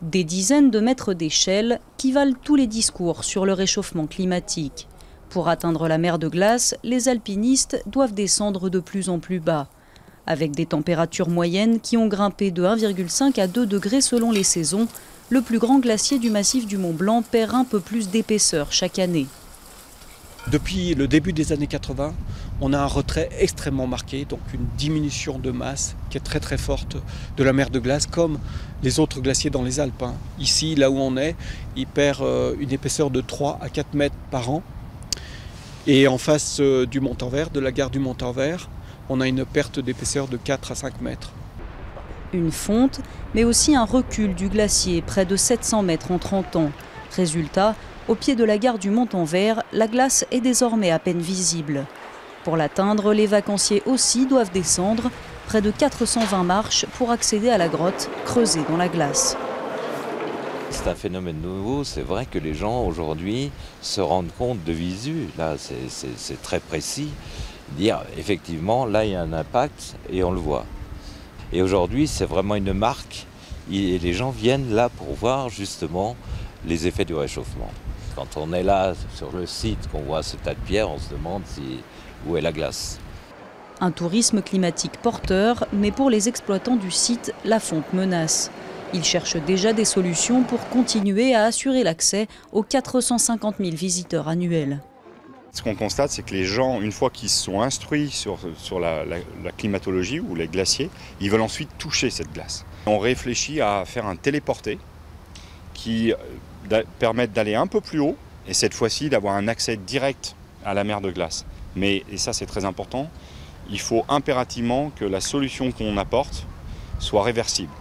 Des dizaines de mètres d'échelle qui valent tous les discours sur le réchauffement climatique. Pour atteindre la mer de glace, les alpinistes doivent descendre de plus en plus bas, avec des températures moyennes qui ont grimpé de 1,5 à 2 degrés selon les saisons. Le plus grand glacier du massif du Mont Blanc perd un peu plus d'épaisseur chaque année. Depuis le début des années 80, on a un retrait extrêmement marqué, donc une diminution de masse qui est très très forte de la mer de glace, comme les autres glaciers dans les Alpes. Ici, là où on est, il perd une épaisseur de 3 à 4 mètres par an. Et en face du Montanvert, de la gare du Montanvert, on a une perte d'épaisseur de 4 à 5 mètres. Une fonte, mais aussi un recul du glacier, près de 700 mètres en 30 ans. Résultat, au pied de la gare du Montanvert, la glace est désormais à peine visible. Pour l'atteindre, les vacanciers aussi doivent descendre, près de 420 marches pour accéder à la grotte creusée dans la glace. C'est un phénomène nouveau, c'est vrai que les gens aujourd'hui se rendent compte de visu, là c'est très précis, dire effectivement là il y a un impact et on le voit. Et aujourd'hui c'est vraiment une marque et les gens viennent là pour voir justement les effets du réchauffement. Quand on est là sur le site, qu'on voit ce tas de pierres, on se demande où est la glace. Un tourisme climatique porteur, mais pour les exploitants du site, la fonte menace. Ils cherchent déjà des solutions pour continuer à assurer l'accès aux 450 000 visiteurs annuels. Ce qu'on constate, c'est que les gens, une fois qu'ils se sont instruits sur la climatologie ou les glaciers, ils veulent ensuite toucher cette glace. On réfléchit à faire un téléporté qui permette d'aller un peu plus haut et cette fois-ci d'avoir un accès direct à la mer de glace. Mais, et ça c'est très important, il faut impérativement que la solution qu'on apporte soit réversible.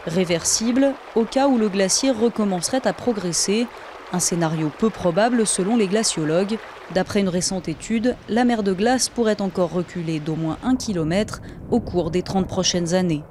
Réversible au cas où le glacier recommencerait à progresser. Un scénario peu probable selon les glaciologues. D'après une récente étude, la mer de glace pourrait encore reculer d'au moins 1 km au cours des 30 prochaines années.